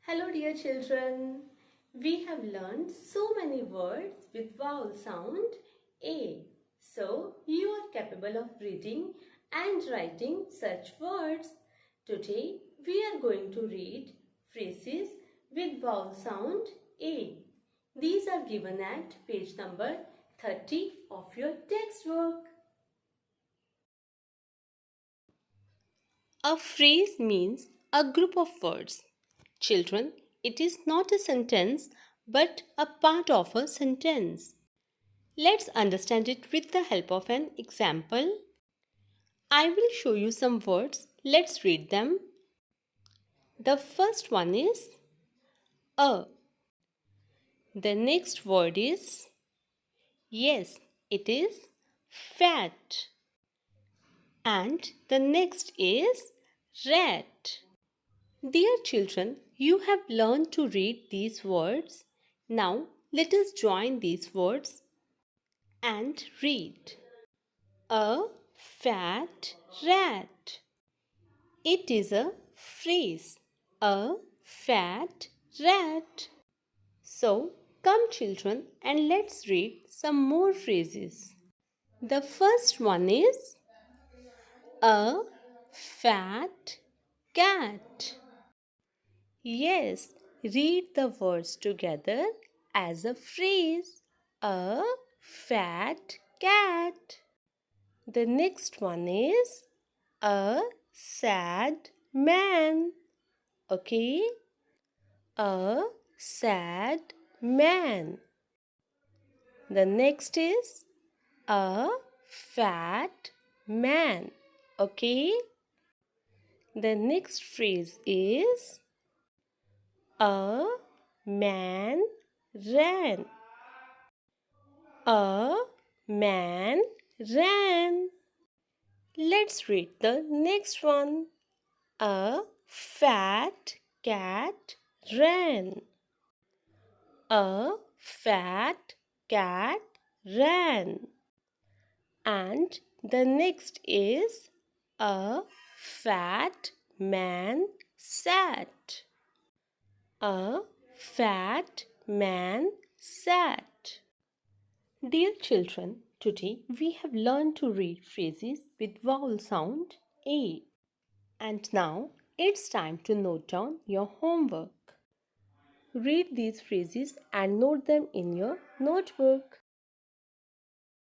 Hello dear children, we have learned so many words with vowel sound A. So you are capable of reading and writing such words. Today we are going to read phrases with vowel sound A. These are given at page number 30 of your textbook. A phrase means a group of words. Children, it is not a sentence but a part of a sentence. Let's understand it with the help of an example. I will show you some words. Let's read them. The first one is a. The next word is yes, it is fat. And the next is rat. Dear children, you have learned to read these words. Now let us join these words and read. A fat rat. It is a phrase. A fat rat. So come children and let's read some more phrases. The first one is a fat cat. Yes, read the words together as a phrase. A fat cat. The next one is a sad man. Okay? A sad man. The next is a fat man. Okay? The next phrase is a man ran. A man ran. Let's read the next one. A fat cat ran. A fat cat ran. And the next is a fat man sat. A fat man sat. Dear children, today we have learned to read phrases with vowel sound A. And now it's time to note down your homework. Read these phrases and note them in your notebook.